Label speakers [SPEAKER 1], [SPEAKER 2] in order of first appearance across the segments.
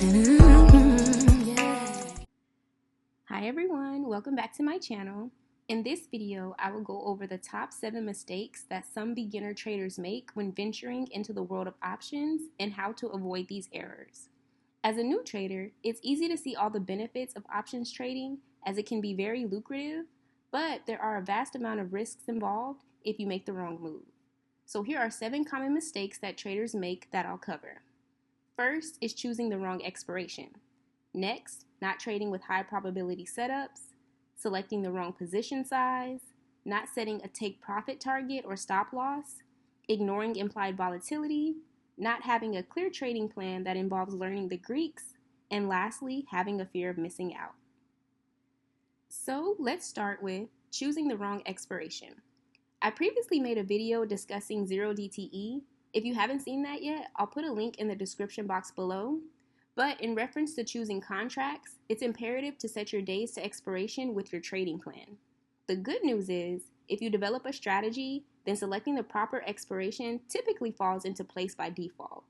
[SPEAKER 1] Hi everyone, welcome back to my channel. In this video, I will go over the top 7 mistakes that some beginner traders make when venturing into the world of options and how to avoid these errors. As a new trader, it's easy to see all the benefits of options trading as it can be very lucrative, but there are a vast amount of risks involved if you make the wrong move. So here are 7 common mistakes that traders make that I'll cover. First is choosing the wrong expiration. Next, not trading with high probability setups, selecting the wrong position size, not setting a take profit target or stop loss, ignoring implied volatility, not having a clear trading plan that involves learning the Greeks, and lastly, having a fear of missing out. So let's start with choosing the wrong expiration. I previously made a video discussing 0DTE. If you haven't seen that yet, I'll put a link in the description box below. But in reference to choosing contracts, it's imperative to set your days to expiration with your trading plan. The good news is, if you develop a strategy, then selecting the proper expiration typically falls into place by default.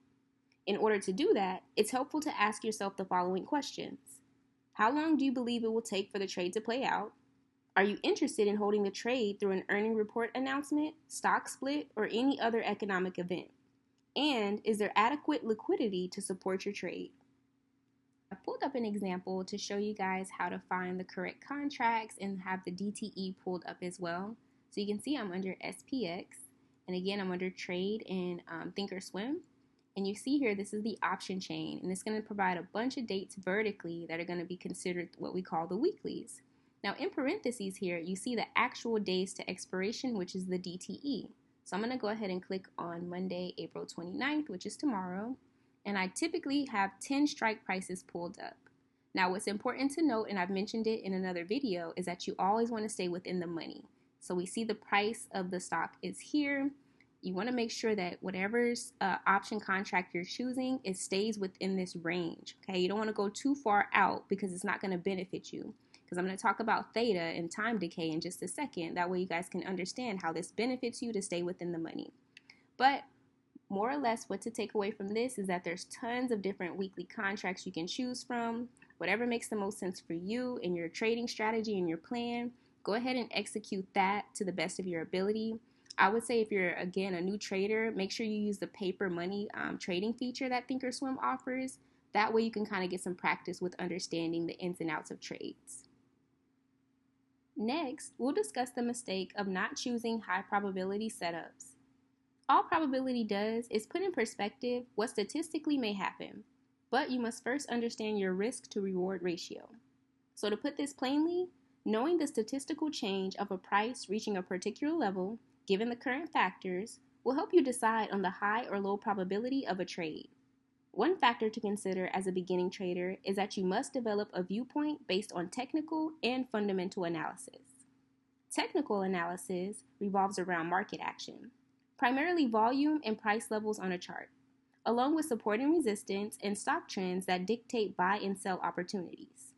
[SPEAKER 1] In order to do that, it's helpful to ask yourself the following questions. How long do you believe it will take for the trade to play out? Are you interested in holding the trade through an earning report announcement, stock split, or any other economic event? And is there adequate liquidity to support your trade? I pulled up an example to show you guys how to find the correct contracts and have the DTE pulled up as well. So you can see I'm under SPX, and again I'm under trade in Thinkorswim. And you see here, this is the option chain, and it's going to provide a bunch of dates vertically that are going to be considered what we call the weeklies. Now in parentheses here, you see the actual days to expiration, which is the DTE. So I'm going to go ahead and click on Monday, April 29th, which is tomorrow. And I typically have 10 strike prices pulled up. Now what's important to note, and I've mentioned it in another video, is that you always want to stay within the money. So we see the price of the stock is here. You want to make sure that whatever's option contract you're choosing, it stays within this range. Okay, you don't want to go too far out because it's not going to benefit you. Because I'm going to talk about theta and time decay in just a second. That way you guys can understand how this benefits you to stay within the money. But more or less what to take away from this is that there's tons of different weekly contracts you can choose from. Whatever makes the most sense for you and your trading strategy and your plan, go ahead and execute that to the best of your ability. I would say if you're, again, a new trader, make sure you use the paper money trading feature that Thinkorswim offers. That way you can kind of get some practice with understanding the ins and outs of trades. Next, we'll discuss the mistake of not choosing high probability setups. All probability does is put in perspective what statistically may happen, but you must first understand your risk to reward ratio. So to put this plainly, knowing the statistical change of a price reaching a particular level, given the current factors, will help you decide on the high or low probability of a trade. One factor to consider as a beginning trader is that you must develop a viewpoint based on technical and fundamental analysis. Technical analysis revolves around market action, primarily volume and price levels on a chart, along with support and resistance and stock trends that dictate buy and sell opportunities.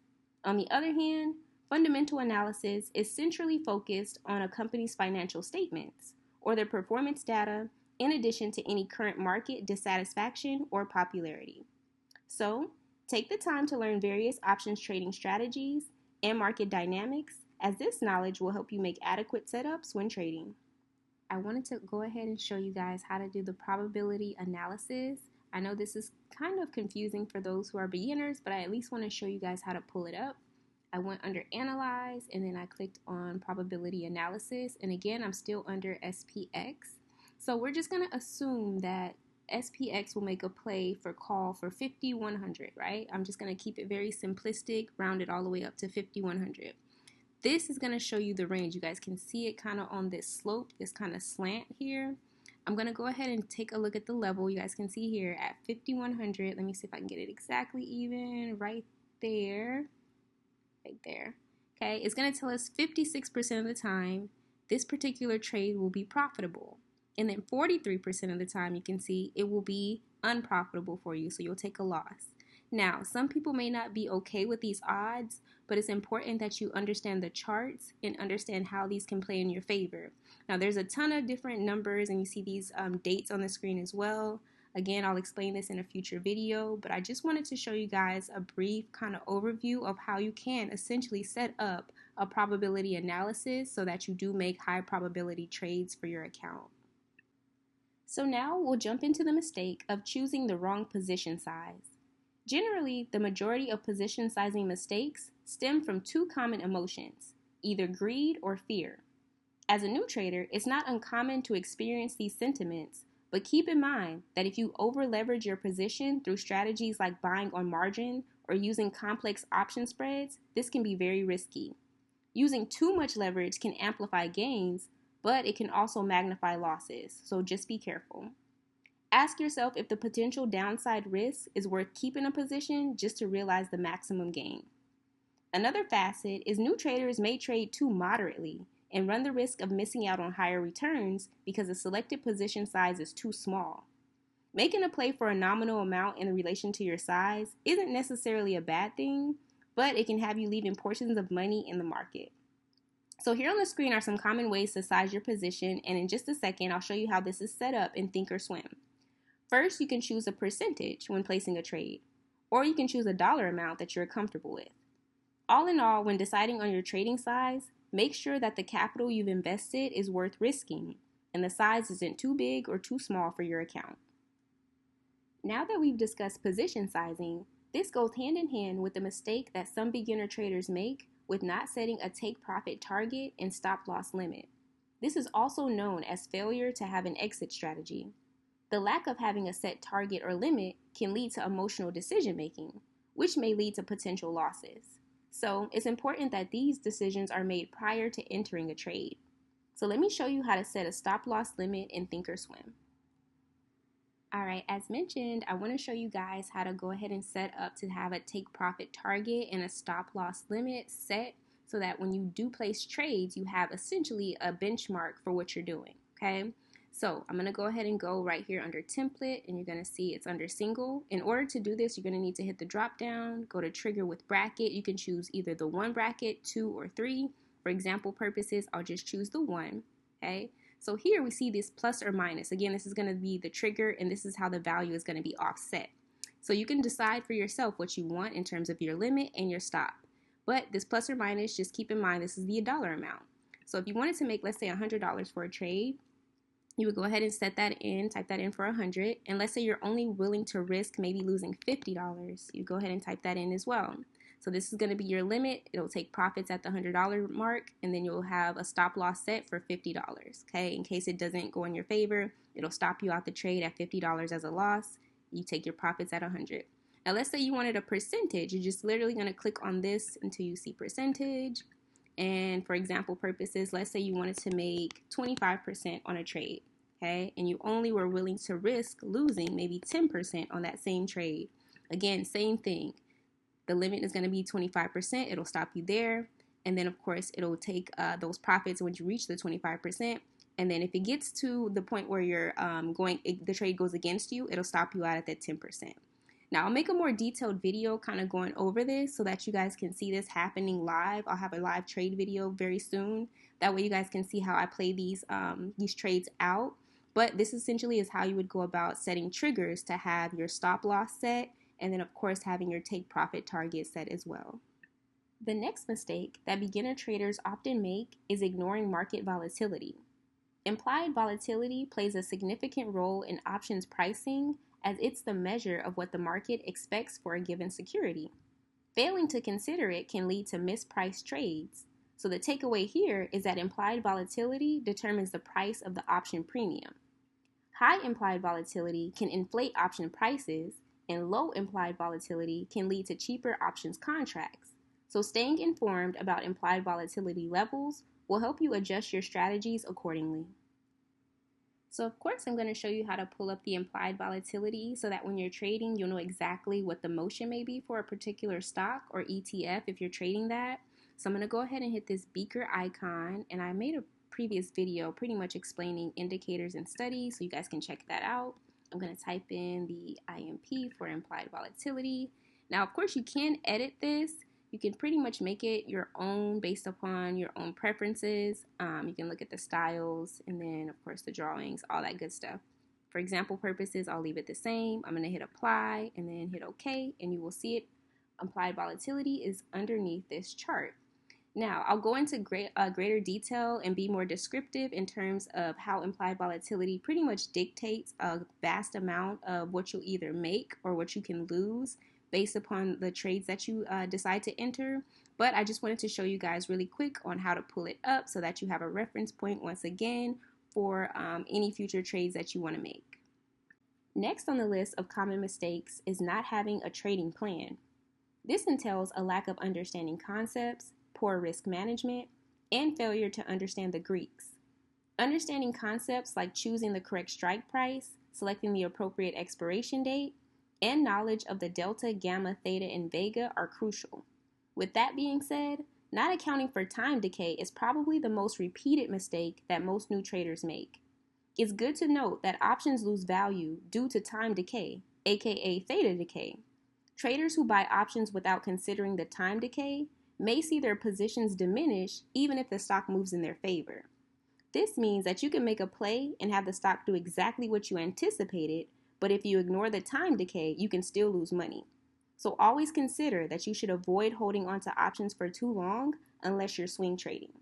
[SPEAKER 1] On the other hand, fundamental analysis is centrally focused on a company's financial statements or their performance data, in addition to any current market dissatisfaction or popularity. So, take the time to learn various options trading strategies and market dynamics, as this knowledge will help you make adequate setups when trading. I wanted to go ahead and show you guys how to do the probability analysis. I know this is kind of confusing for those who are beginners, but I at least want to show you guys how to pull it up. I went under Analyze, and then I clicked on Probability Analysis, and again, I'm still under SPX. So we're just going to assume that SPX will make a play for call for 5,100, right? I'm just going to keep it very simplistic, round it all the way up to 5,100. This is going to show you the range. You guys can see it kind of on this slope, this kind of slant here. I'm going to go ahead and take a look at the level. You guys can see here at 5,100. Let me see if I can get it exactly even right there. Right there. Okay, it's going to tell us 56% of the time this particular trade will be profitable. And then 43% of the time you can see it will be unprofitable for you, so you'll take a loss. Now, some people may not be okay with these odds, but it's important that you understand the charts and understand how these can play in your favor. Now, there's a ton of different numbers, and you see these dates on the screen as well. Again, I'll explain this in a future video, but I just wanted to show you guys a brief kind of overview of how you can essentially set up a probability analysis so that you do make high probability trades for your account. So now we'll jump into the mistake of choosing the wrong position size. Generally, the majority of position sizing mistakes stem from two common emotions, either greed or fear. As a new trader, it's not uncommon to experience these sentiments, but keep in mind that if you over-leverage your position through strategies like buying on margin or using complex option spreads, this can be very risky. Using too much leverage can amplify gains, but it can also magnify losses, so just be careful. Ask yourself if the potential downside risk is worth keeping a position just to realize the maximum gain. Another facet is new traders may trade too moderately and run the risk of missing out on higher returns because the selected position size is too small. Making a play for a nominal amount in relation to your size isn't necessarily a bad thing, but it can have you leaving portions of money in the market. So here on the screen are some common ways to size your position, and in just a second, I'll show you how this is set up in Thinkorswim. First, you can choose a percentage when placing a trade, or you can choose a dollar amount that you're comfortable with. All in all, when deciding on your trading size, make sure that the capital you've invested is worth risking, and the size isn't too big or too small for your account. Now that we've discussed position sizing, this goes hand in hand with the mistake that some beginner traders make with not setting a take profit target and stop loss limit. This is also known as failure to have an exit strategy. The lack of having a set target or limit can lead to emotional decision making, which may lead to potential losses. So it's important that these decisions are made prior to entering a trade. So let me show you how to set a stop loss limit in Thinkorswim. Alright, as mentioned, I want to show you guys how to go ahead and set up to have a take profit target and a stop loss limit set so that when you do place trades, you have essentially a benchmark for what you're doing, okay? So I'm going to go ahead and go right here under template, and you're going to see it's under single. In order to do this, you're going to need to hit the drop down, go to trigger with bracket. You can choose either the 1 bracket, 2, or 3. For example purposes, I'll just choose the 1, okay? So here we see this plus or minus. Again, this is going to be the trigger, and this is how the value is going to be offset. So you can decide for yourself what you want in terms of your limit and your stop. But this plus or minus, just keep in mind this is the dollar amount. So if you wanted to make, let's say, $100 for a trade, you would go ahead and set that in, type that in for 100. And let's say you're only willing to risk maybe losing $50. You go ahead and type that in as well. So this is going to be your limit. It'll take profits at the $100 mark, and then you'll have a stop loss set for $50, okay? In case it doesn't go in your favor, it'll stop you out the trade at $50 as a loss. You take your profits at 100. Now let's say you wanted a percentage. You're just literally going to click on this until you see percentage. And for example purposes, let's say you wanted to make 25% on a trade, okay? And you only were willing to risk losing maybe 10% on that same trade. Again, same thing. The limit is going to be 25%. It'll stop you there. And then, of course, it'll take those profits once you reach the 25%. And then if it gets to the point where you're the trade goes against you, it'll stop you out at that 10%. Now, I'll make a more detailed video kind of going over this so that you guys can see this happening live. I'll have a live trade video very soon. That way you guys can see how I play these trades out. But this essentially is how you would go about setting triggers to have your stop loss set, and then of course having your take profit target set as well. The next mistake that beginner traders often make is ignoring market volatility. Implied volatility plays a significant role in options pricing as it's the measure of what the market expects for a given security. Failing to consider it can lead to mispriced trades. So the takeaway here is that implied volatility determines the price of the option premium. High implied volatility can inflate option prices, and low implied volatility can lead to cheaper options contracts. So staying informed about implied volatility levels will help you adjust your strategies accordingly. So of course I'm going to show you how to pull up the implied volatility so that when you're trading you'll know exactly what the motion may be for a particular stock or ETF if you're trading that. So I'm going to go ahead and hit this beaker icon, and I made a previous video pretty much explaining indicators and studies, so you guys can check that out. I'm going to type in the IMP for implied volatility. Now, of course, you can edit this. You can pretty much make it your own based upon your own preferences. You can look at the styles and then, of course, the drawings, all that good stuff. For example purposes, I'll leave it the same. I'm going to hit apply and then hit OK, and you will see it. Implied volatility is underneath this chart. Now, I'll go into greater detail and be more descriptive in terms of how implied volatility pretty much dictates a vast amount of what you'll either make or what you can lose based upon the trades that you decide to enter. But I just wanted to show you guys really quick on how to pull it up so that you have a reference point once again for any future trades that you want to make. Next on the list of common mistakes is not having a trading plan. This entails a lack of understanding concepts, poor risk management, and failure to understand the Greeks. Understanding concepts like choosing the correct strike price, selecting the appropriate expiration date, and knowledge of the delta, gamma, theta, and vega are crucial. With that being said, not accounting for time decay is probably the most repeated mistake that most new traders make. It's good to note that options lose value due to time decay, aka theta decay. Traders who buy options without considering the time decay may see their positions diminish even if the stock moves in their favor. This means that you can make a play and have the stock do exactly what you anticipated, but if you ignore the time decay, you can still lose money. So always consider that you should avoid holding onto options for too long unless you're swing trading.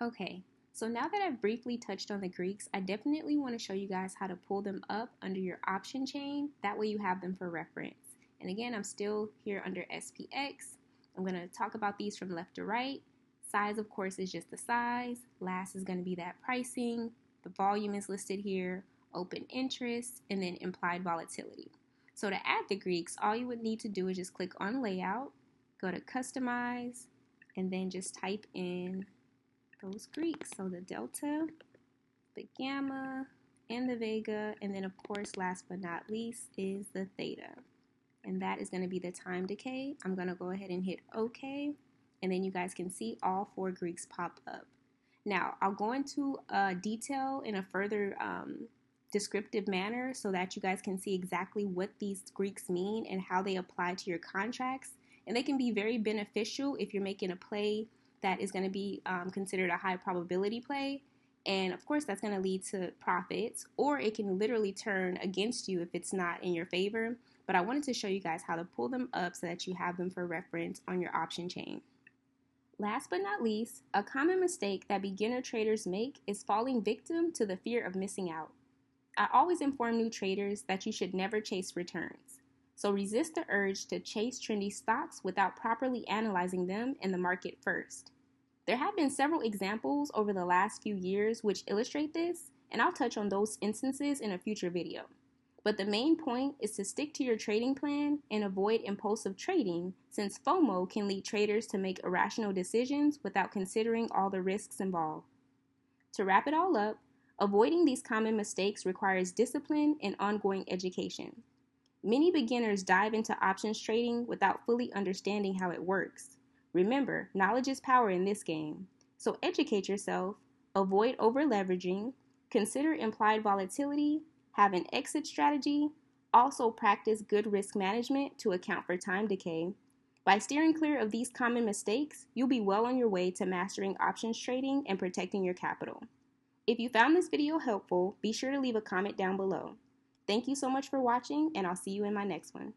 [SPEAKER 1] Okay, so now that I've briefly touched on the Greeks, I definitely want to show you guys how to pull them up under your option chain. That way you have them for reference. And again, I'm still here under SPX. I'm going to talk about these from left to right. Size, of course, is just the size. Last is going to be that pricing. The volume is listed here, open interest, and then implied volatility. So to add the Greeks, all you would need to do is just click on layout, go to customize, and then just type in those Greeks. So the delta, the gamma, and the vega, and then of course, last but not least, is the theta. And that is going to be the time decay. I'm going to go ahead and hit OK, and then you guys can see all 4 Greeks pop up. Now, I'll go into detail in a further descriptive manner so that you guys can see exactly what these Greeks mean and how they apply to your contracts. And they can be very beneficial if you're making a play that is going to be considered a high probability play. And of course, that's going to lead to profits, or it can literally turn against you if it's not in your favor. But I wanted to show you guys how to pull them up so that you have them for reference on your option chain. Last but not least, a common mistake that beginner traders make is falling victim to the fear of missing out. I always inform new traders that you should never chase returns. So resist the urge to chase trendy stocks without properly analyzing them in the market first. There have been several examples over the last few years which illustrate this, and I'll touch on those instances in a future video. But the main point is to stick to your trading plan and avoid impulsive trading, since FOMO can lead traders to make irrational decisions without considering all the risks involved. To wrap it all up, avoiding these common mistakes requires discipline and ongoing education. Many beginners dive into options trading without fully understanding how it works. Remember, knowledge is power in this game. So educate yourself, avoid over-leveraging, consider implied volatility, have an exit strategy, also practice good risk management to account for time decay. By steering clear of these common mistakes, you'll be well on your way to mastering options trading and protecting your capital. If you found this video helpful, be sure to leave a comment down below. Thank you so much for watching, and I'll see you in my next one.